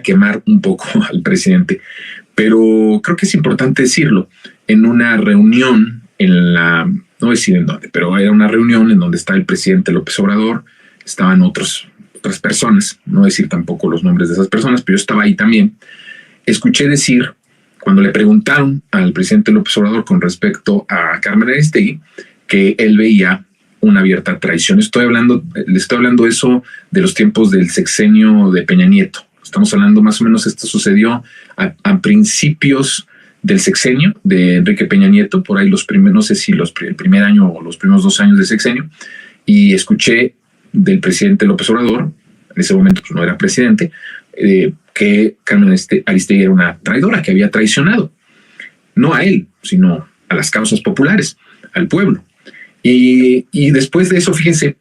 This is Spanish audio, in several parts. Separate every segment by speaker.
Speaker 1: quemar un poco al presidente, pero creo que es importante decirlo. En una reunión no voy a decir en dónde, pero era una reunión en donde estaba el presidente López Obrador, estaban otras personas, no voy a decir tampoco los nombres de esas personas, pero yo estaba ahí también. Escuché decir, cuando le preguntaron al presidente López Obrador con respecto a Carmen Aristegui, que él veía una abierta traición. Le estoy hablando eso de los tiempos del sexenio de Peña Nieto. Estamos hablando más o menos, esto sucedió a principios del sexenio de Enrique Peña Nieto, por ahí no sé si el primer año o los primeros 2 años de sexenio, y escuché del presidente López Obrador, en ese momento pues no era presidente, que Carmen Aristegui era una traidora, que había traicionado, no a él, sino a las causas populares, al pueblo. Y después de eso, fíjense,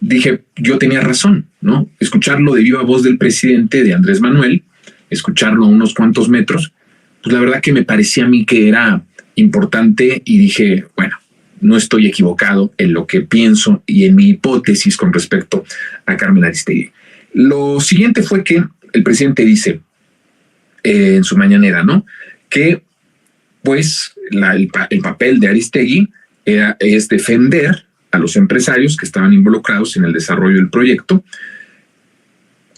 Speaker 1: dije, yo tenía razón, ¿no? Escucharlo de viva voz del presidente, de Andrés Manuel, escucharlo a unos cuantos metros, pues la verdad que me parecía a mí que era importante y dije, bueno, no estoy equivocado en lo que pienso y en mi hipótesis con respecto a Carmen Aristegui. Lo siguiente fue que el presidente dice en su mañanera, ¿no?, que pues el papel de Aristegui es defender a los empresarios que estaban involucrados en el desarrollo del proyecto.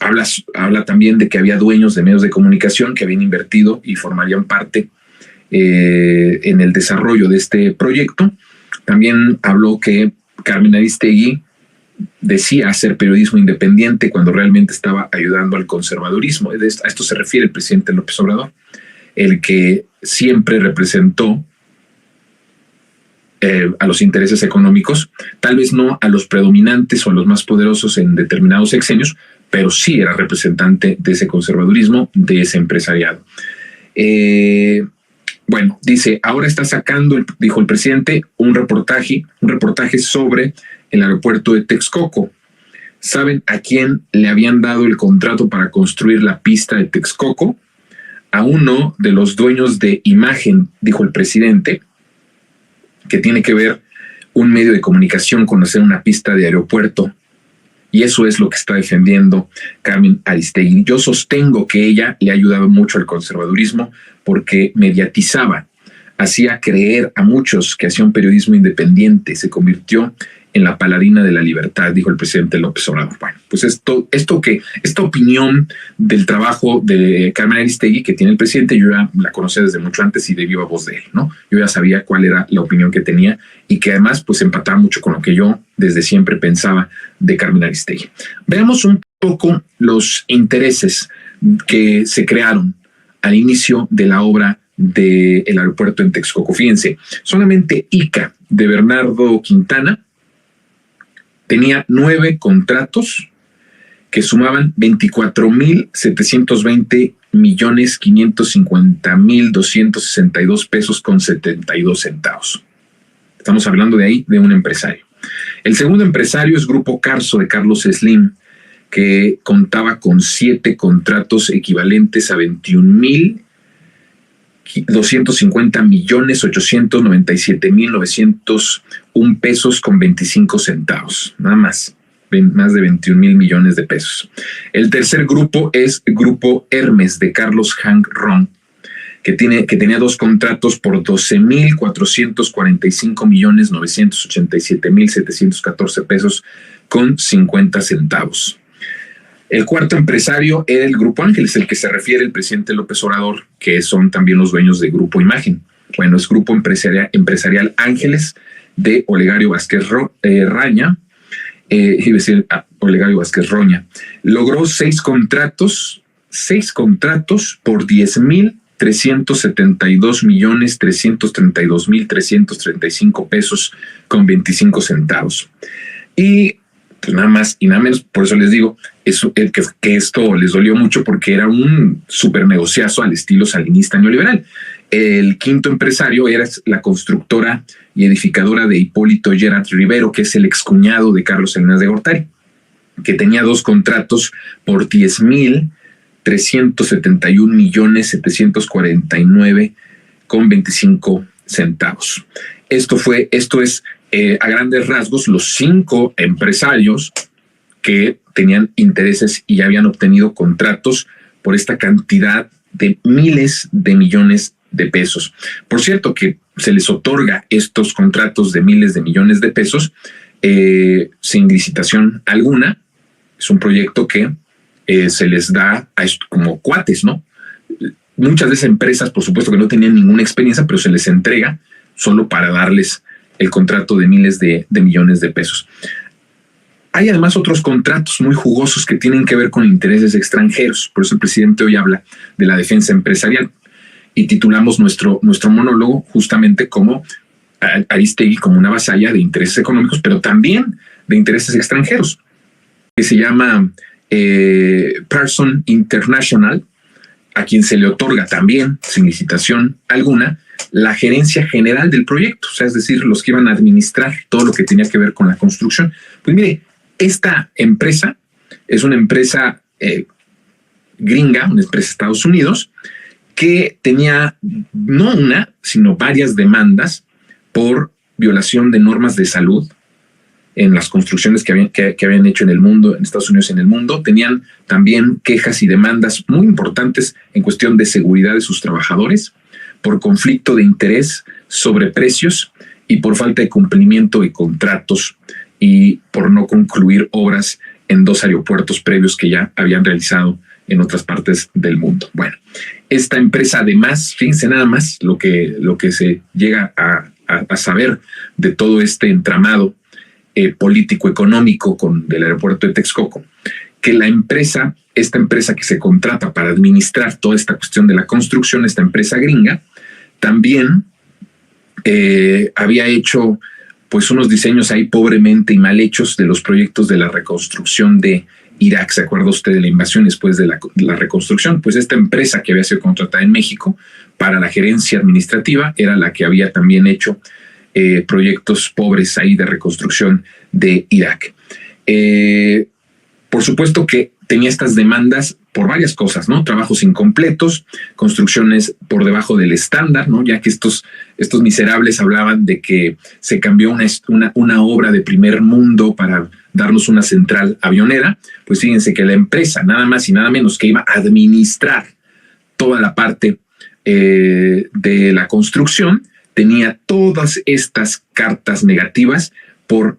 Speaker 1: Habla también de que había dueños de medios de comunicación que habían invertido y formarían parte en el desarrollo de este proyecto. También habló que Carmen Aristegui decía hacer periodismo independiente cuando realmente estaba ayudando al conservadurismo. A esto se refiere el presidente López Obrador, el que siempre representó a los intereses económicos, tal vez no a los predominantes o a los más poderosos en determinados sexenios, pero sí era representante de ese conservadurismo, de ese empresariado. Bueno, dice, ahora está sacando, dijo el presidente, un reportaje sobre el aeropuerto de Texcoco. ¿Saben a quién le habían dado el contrato para construir la pista de Texcoco? A uno de los dueños de Imagen, dijo el presidente, que tiene que ver un medio de comunicación con hacer una pista de aeropuerto. Y eso es lo que está defendiendo Carmen Aristegui. Yo sostengo que ella le ha ayudado mucho al conservadurismo porque mediatizaba, hacía creer a muchos que hacía un periodismo independiente, se convirtió en la paladina de la libertad, dijo el presidente López Obrador. Bueno, pues esta opinión del trabajo de Carmen Aristegui que tiene el presidente, yo ya la conocía desde mucho antes y de viva voz de él, ¿no? Yo ya sabía cuál era la opinión que tenía y que además pues empataba mucho con lo que yo desde siempre pensaba de Carmen Aristegui. Veamos un poco los intereses que se crearon al inicio de la obra del aeropuerto en Texcoco. Fíjense, solamente ICA de Bernardo Quintana tenía 9 contratos que sumaban 24,520,550,262 pesos con 72 centavos. Estamos hablando de ahí de un empresario. El segundo empresario es Grupo Carso de Carlos Slim, que contaba con 7 contratos equivalentes a 21,897,901 pesos con 25 centavos, nada más de 21 mil millones de pesos. El tercer grupo es Grupo Hermes de Carlos Hank Ron, que tenía 2 contratos por 12,445,987,714 pesos con 50 centavos. El cuarto empresario era el Grupo Ángeles, el que se refiere el presidente López Obrador, que son también los dueños de Grupo Imagen. Bueno, es Grupo Empresarial Ángeles de Olegario Vázquez Raña, iba a decir Olegario Vázquez Roña. Logró 6 contratos por 10,372,332,335 pesos con 25 centavos. Y pues nada más y nada menos, por eso les digo, que esto les dolió mucho porque era un súper negociazo al estilo salinista neoliberal. El quinto empresario era la constructora y edificadora de Hipólito Gerard Rivero, que es el excuñado de Carlos Salinas de Gortari, que tenía 2 contratos por 10,371,749,25 centavos. Esto es a grandes rasgos los 5 empresarios que tenían intereses y ya habían obtenido contratos por esta cantidad de miles de millones de pesos. Por cierto, que se les otorga estos contratos de miles de millones de pesos sin licitación alguna. Es un proyecto que se les da a esto como cuates, ¿no? Muchas de esas empresas, por supuesto que no tenían ninguna experiencia, pero se les entrega solo para darles el contrato de miles de millones de pesos. Hay además otros contratos muy jugosos que tienen que ver con intereses extranjeros. Por eso el presidente hoy habla de la defensa empresarial y titulamos nuestro monólogo justamente como Aristegui como una vasalla de intereses económicos, pero también de intereses extranjeros, que se llama Pearson International, a quien se le otorga también, sin licitación alguna, la gerencia general del proyecto, o sea, es decir, los que iban a administrar todo lo que tenía que ver con la construcción. Pues mire, esta empresa es una empresa gringa, una empresa de Estados Unidos, que tenía no una, sino varias demandas por violación de normas de salud en las construcciones que habían hecho en el mundo, en Estados Unidos y en el mundo. Tenían también quejas y demandas muy importantes en cuestión de seguridad de sus trabajadores, por conflicto de interés sobre precios y por falta de cumplimiento de contratos y por no concluir obras en 2 aeropuertos previos que ya habían realizado en otras partes del mundo. Bueno, esta empresa además, fíjense nada más lo que se llega a saber de todo este entramado político-económico del aeropuerto de Texcoco, que esta empresa que se contrata para administrar toda esta cuestión de la construcción, esta empresa gringa, también había hecho pues unos diseños ahí pobremente y mal hechos de los proyectos de la reconstrucción de Irak. ¿Se acuerda usted de la invasión después de la reconstrucción? Pues esta empresa que había sido contratada en México para la gerencia administrativa era la que había también hecho proyectos pobres ahí de reconstrucción de Irak. Por supuesto que tenía estas demandas por varias cosas, ¿no? Trabajos incompletos, construcciones por debajo del estándar, ¿no? Ya que estos miserables hablaban de que se cambió una obra de primer mundo para darnos una central avionera. Pues fíjense que la empresa, nada más y nada menos que iba a administrar toda la parte de la construcción, tenía todas estas cartas negativas por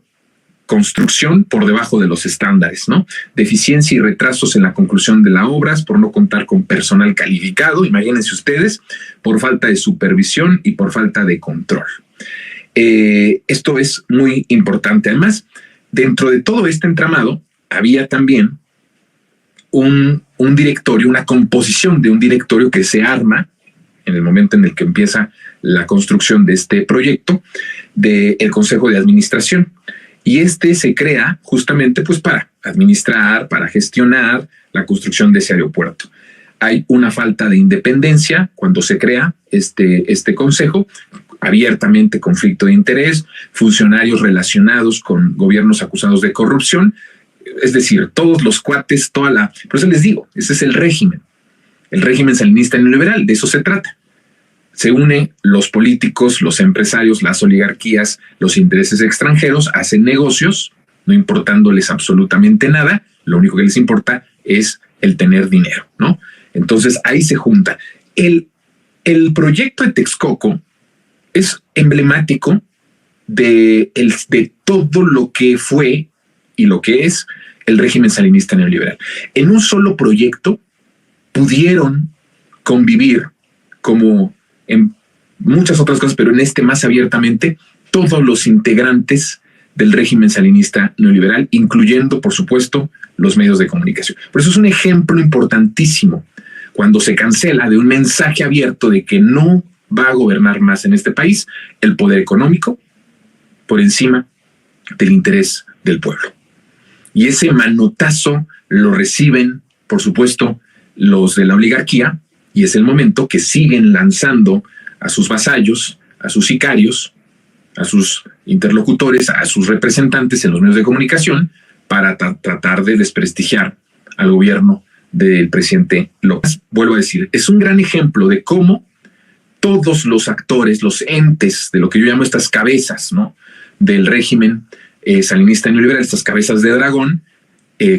Speaker 1: construcción por debajo de los estándares, ¿no? Deficiencia y retrasos en la conclusión de las obras, por no contar con personal calificado, imagínense ustedes, por falta de supervisión y por falta de control. Esto es muy importante. Además, dentro de todo este entramado, había también un directorio, una composición de un directorio que se arma en el momento en el que empieza la construcción de este proyecto, del Consejo de Administración. Y se crea justamente pues para administrar, para gestionar la construcción de ese aeropuerto. Hay una falta de independencia cuando se crea este consejo, abiertamente conflicto de interés, funcionarios relacionados con gobiernos acusados de corrupción, es decir, todos los cuates, por eso les digo, ese es el régimen salinista neoliberal, de eso se trata. Se unen los políticos, los empresarios, las oligarquías, los intereses extranjeros, hacen negocios, no importándoles absolutamente nada, lo único que les importa es el tener dinero, ¿no? Entonces ahí se junta. El proyecto de Texcoco es emblemático de todo lo que fue y lo que es el régimen salinista neoliberal. En un solo proyecto pudieron convivir como en muchas otras cosas, pero en este más abiertamente, todos los integrantes del régimen salinista neoliberal, incluyendo, por supuesto, los medios de comunicación. Por eso es un ejemplo importantísimo cuando se cancela de un mensaje abierto de que no va a gobernar más en este país el poder económico por encima del interés del pueblo. Y ese manotazo lo reciben, por supuesto, los de la oligarquía, y es el momento que siguen lanzando a sus vasallos, a sus sicarios, a sus interlocutores, a sus representantes en los medios de comunicación para tratar de desprestigiar al gobierno del presidente López. Vuelvo a decir, es un gran ejemplo de cómo todos los actores, los entes de lo que yo llamo estas cabezas, ¿no?, del régimen salinista neoliberal, estas cabezas de dragón,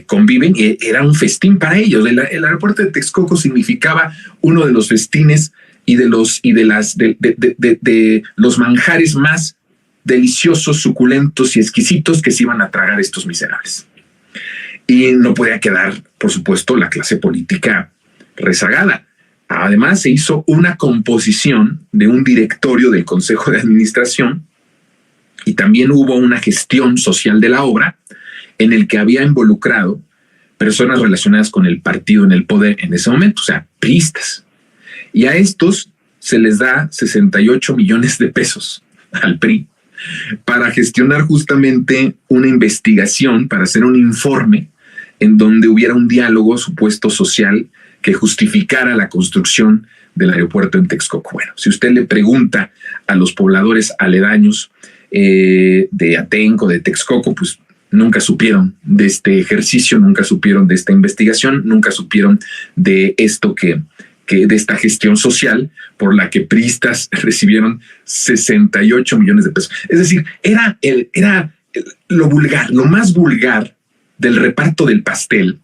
Speaker 1: conviven, y era un festín para ellos. El aeropuerto de Texcoco significaba uno de los festines y de los manjares más deliciosos, suculentos y exquisitos que se iban a tragar estos miserables. Y no podía quedar, por supuesto, la clase política rezagada. Además, se hizo una composición de un directorio del Consejo de Administración y también hubo una gestión social de la obra en el que había involucrado personas relacionadas con el partido en el poder en ese momento, o sea, priistas. Y a estos se les da 68 millones de pesos al PRI para gestionar justamente una investigación, para hacer un informe en donde hubiera un diálogo supuesto social que justificara la construcción del aeropuerto en Texcoco. Bueno, si usted le pregunta a los pobladores aledaños de Atenco, de Texcoco, pues nunca supieron de este ejercicio, nunca supieron de esta investigación, nunca supieron de esto que de esta gestión social por la que priistas recibieron 68 millones de pesos. Es decir, era lo vulgar, lo más vulgar del reparto del pastel.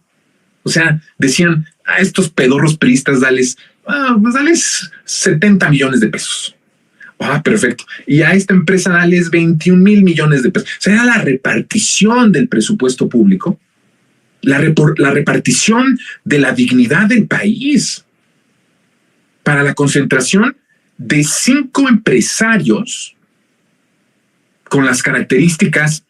Speaker 1: O sea, decían a estos pedorros priistas, dales 70 millones de pesos. Ah, perfecto. Y a esta empresa dales 21 mil millones de pesos. O sea, era la repartición del presupuesto público, la repartición de la dignidad del país para la concentración de 5 empresarios con las características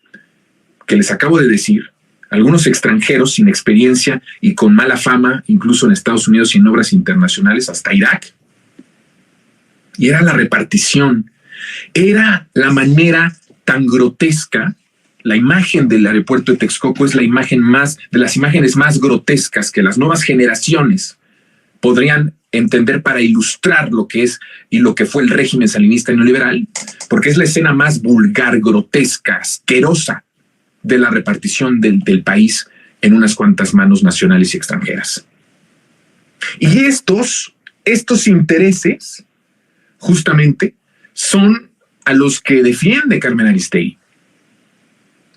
Speaker 1: que les acabo de decir, algunos extranjeros sin experiencia y con mala fama, incluso en Estados Unidos y en obras internacionales, hasta Irak. Y era la repartición, era la manera tan grotesca. La imagen del aeropuerto de Texcoco es la imagen de las imágenes más grotescas que las nuevas generaciones podrían entender para ilustrar lo que es y lo que fue el régimen salinista y neoliberal, porque es la escena más vulgar, grotesca, asquerosa de la repartición del país en unas cuantas manos nacionales y extranjeras. Y estos intereses justamente son a los que defiende Carmen Aristegui.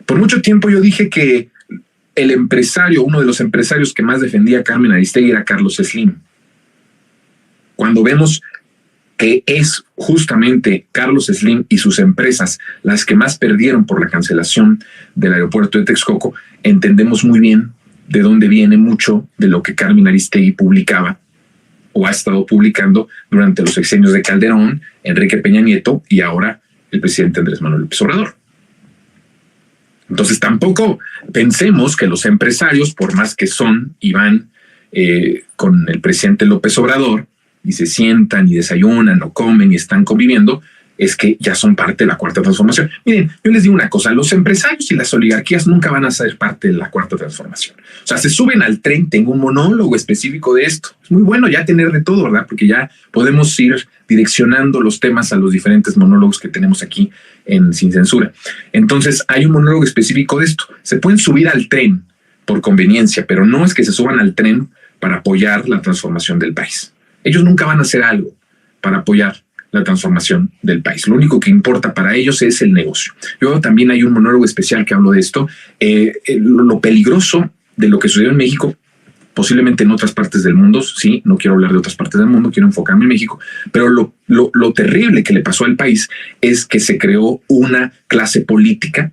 Speaker 1: Por mucho tiempo yo dije que uno de los empresarios que más defendía a Carmen Aristegui era Carlos Slim. Cuando vemos que es justamente Carlos Slim y sus empresas las que más perdieron por la cancelación del aeropuerto de Texcoco, entendemos muy bien de dónde viene mucho de lo que Carmen Aristegui publicaba o ha estado publicando durante los sexenios de Calderón, Enrique Peña Nieto y ahora el presidente Andrés Manuel López Obrador. Entonces tampoco pensemos que los empresarios, por más que son y van con el presidente López Obrador y se sientan y desayunan o comen y están conviviendo, es que ya son parte de la Cuarta Transformación. Miren, yo les digo una cosa, los empresarios y las oligarquías nunca van a ser parte de la Cuarta Transformación. O sea, se suben al tren, tengo un monólogo específico de esto. Es muy bueno ya tener de todo, ¿verdad? Porque ya podemos ir direccionando los temas a los diferentes monólogos que tenemos aquí en Sin Censura. Entonces, hay un monólogo específico de esto. Se pueden subir al tren por conveniencia, pero no es que se suban al tren para apoyar la transformación del país. Ellos nunca van a hacer algo para apoyar la transformación del país. Lo único que importa para ellos es el negocio. Yo también hay un monólogo especial que hablo de esto, lo peligroso de lo que sucedió en México, posiblemente en otras partes del mundo, sí, no quiero hablar de otras partes del mundo, quiero enfocarme en México, pero lo terrible que le pasó al país es que se creó una clase política,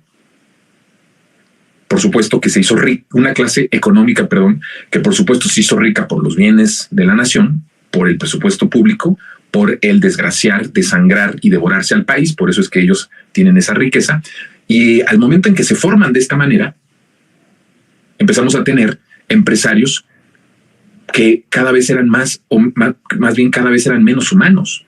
Speaker 1: por supuesto que se hizo rica, una clase económica, perdón, que por supuesto se hizo rica por los bienes de la nación, por el presupuesto público, por el desgraciar, desangrar y devorarse al país. Por eso es que ellos tienen esa riqueza. Y al momento en que se forman de esta manera, empezamos a tener empresarios que cada vez eran más bien cada vez eran menos humanos.